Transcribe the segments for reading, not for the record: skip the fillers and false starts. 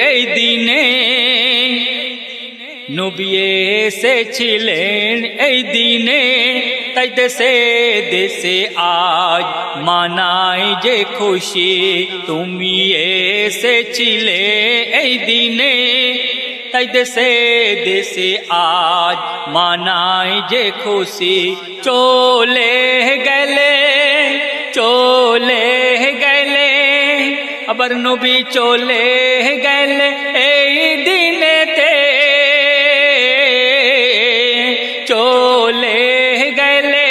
এই দিনে নবী এসেছিলেন এই দিনে, তাই দেশে দেশে আজ মানাই যে খুশি। তুমি এসেছিলে এই দিনে, তাই দেশে দেশে আজ মানাই যে খুশি। চলে গেলে আবার নবী চলে গেলে এই দিনেতে, চলে গেলে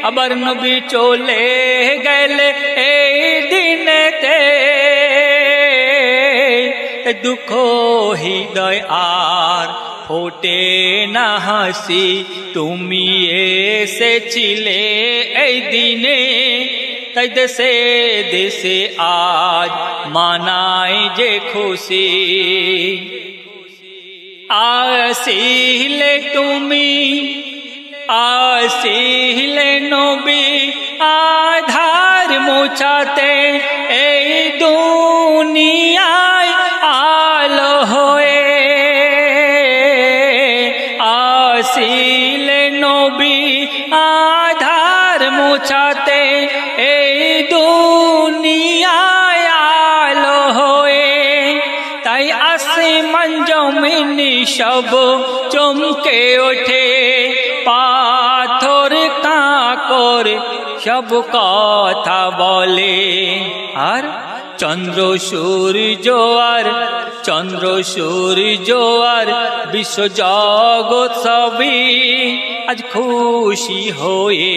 আবার নবী চলে গেলে এই দিনেতে। দুঃখ হৃদয় আর ফোটে না হাসি, তুমি এসেছিলে এই দিনে, তাই দেশে দেশে আজ মানাই যে খুশি। আসিলে তুমি, আসিলে নবী আধার মুছাতে, এই দুনিয়ায় আলো হয়ে। আসিলে নবী আধার মুছাতে, এই দুনিয়ায় আলো হয়ে। তাই আসমান জমিন সব চমকে ওঠে, পাথর কাঁকর সব কথা বলে। আর চন্দ্র সূর্য আর বিশ্ব জগৎ সবই আজ খুশি হয়ে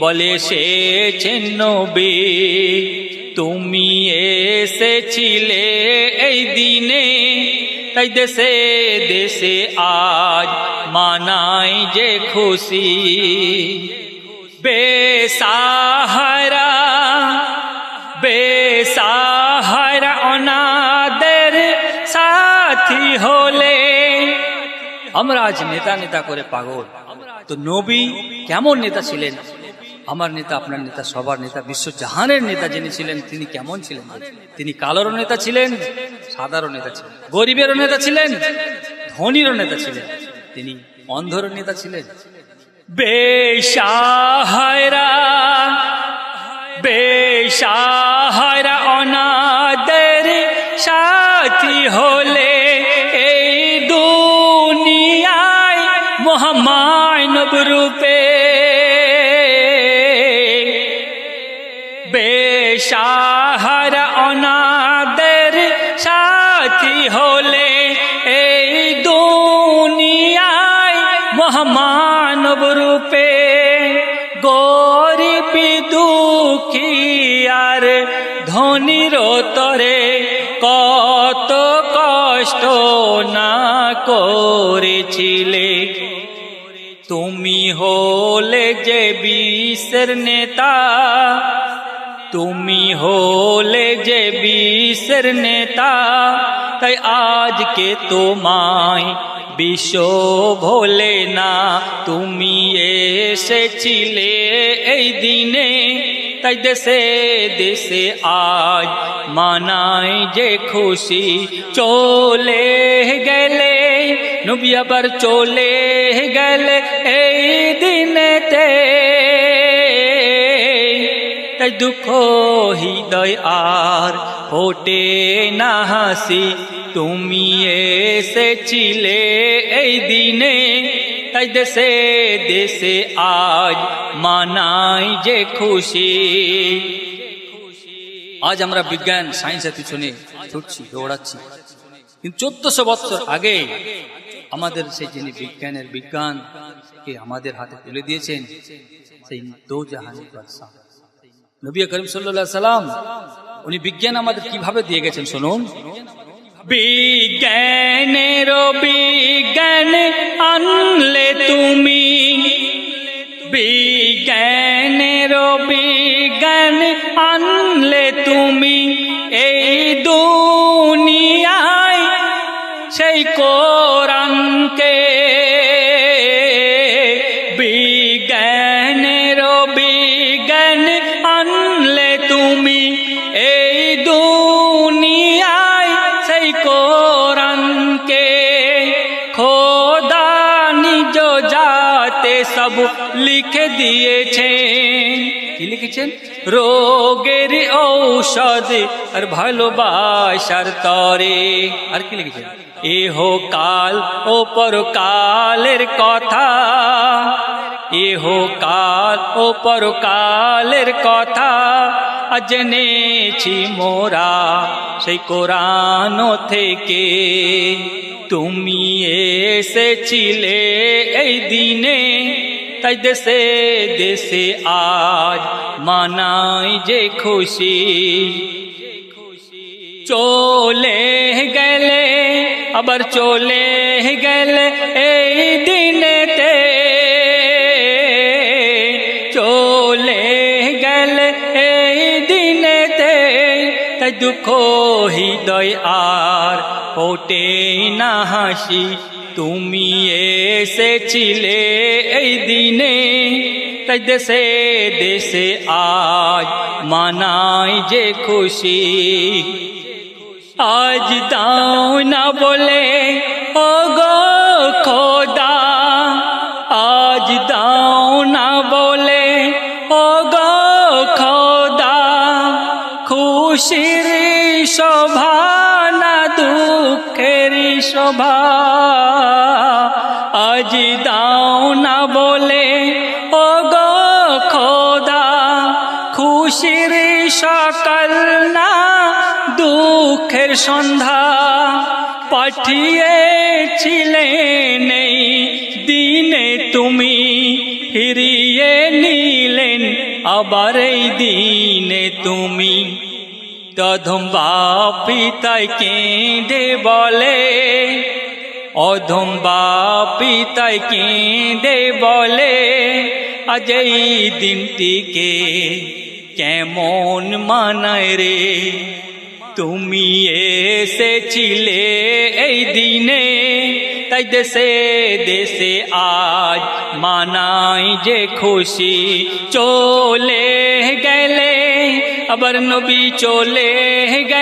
বলে এসেছেন নবী। তুমি এসেছিলে এই দিনে, তাই দেশে দেশে আজ মানাই যে খুশি। বেসাহারা অনাথের সাথী হলে। আমরা আজ নেতা নেতা করে পাগল, তো নবী কেমন নেতা ছিলেন? আমার নেতা, আপনার নেতা, সবার নেতা, বিশ্ব জাহানের নেতা যিনি ছিলেন, তিনি কেমন ছিলেন? তিনি কালোরও নেতা ছিলেন, সাদারও নেতা ছিলেন, গরিবেরও নেতা ছিলেন, ধনীরও নেতা ছিলেন, তিনি অন্ধেরও নেতা ছিলেন। বেসাহারা অনাথের সাথী হলে এই দুনিয়ায় মহামানব রূপে। বেসাহারা অনাথের সাথী হলে এই দুনিয়ায় মহামানব রূপে। গরিব দুঃখী আর ধনীর তরে কত কষ্ট না করেছিলে। তুমি হলে যে বিশ্বের নেতা, তুমি হলে যে বিশ্বের নেতা, তাই আজকে তোমায় বিশ্ব ভোলে না। তুমি এসেছিলে এই দিনে, তাই দেশে দেশে আজ মানাই যে খুশি। চলে গেলে নবী আবার চলে গেলে এই দিনেতে, তাই দুঃখ হৃদয় আর ফোটে না হাসি। তুমি এসেছিলে এই দিনে, তাই দেশে দেশে আজ মানাই যে খুশি। আজ আমরা বিজ্ঞান সায়েন্সের পিছনে ছুটছি, দৌড়াচ্ছি, কিন্তু 1400 বছর আগে আমাদের সেই যিনি বিজ্ঞানকে আমাদের হাতে তুলে দিয়েছেন, সেই দো জাহানের বাদশা নবী করিম সাল্লাল্লাহু আলাইহি সাল্লাম, উনি বিজ্ঞান আমাদের কিভাবে দিয়ে গেছেন শুনুন। বিজ্ঞানের বিজ্ঞান আনলে তুমি, বিজ্ঞানের বিজ্ঞান আনলে তুমি এই দুনিয়ায়, সেই কোরআনকে। বিজ্ঞানের বিজ্ঞান আনলে তুমি এই দুনিয়ায়, সব লিখে দিয়েছেন। কি লিখেছেন? রোগের ঔষধ আর ভালোবাসার তরে। আর কি লিখেছেন? এহ কাল ও পরকালের কথা, এহ কাল ও পরকালের কথা জেনেছি মোরা সেই কোরআন থেকে। তুমি এসেছিলে এই দিনে, তাই দেশে দেশে আজ মানাই যে খুশি। চলে গেলে আবার চলে গেলে এই দিনেতে, চলে গেলে এই দিনেতে, তাই দুঃখ হৃদয় আর ফোটে না হাসি। তুমি এসেছিলে এই দিনে, তাই দেশে দেশে আজ মানাই যে খুশি। আজ দাও না বলে ও গো খোদা, আজ দাও না বলে ও গো খোদা, খুশির শোভা না দুঃখের শোভা। আজ দাও না বলে ও গো খোদা, খুশির সকাল না দুঃখের সন্ধ্যা। পাঠিয়েছিলেন এই দিনে তুমি, ফিরিয়ে নিলেন আবার এই দিনে তুমি। অধম বাপ পিতায় কেঁদে বলে, অধম বাপ পিতায় কেঁদে বলে, আজ এই দিনটিকে কেমন মানায় রে। তুমি এসেছিলে এই দিনে, তাই দেশে দেশে আজ মানাই যে খুশি। চলে গেলে আবার নবী চলে গেলে,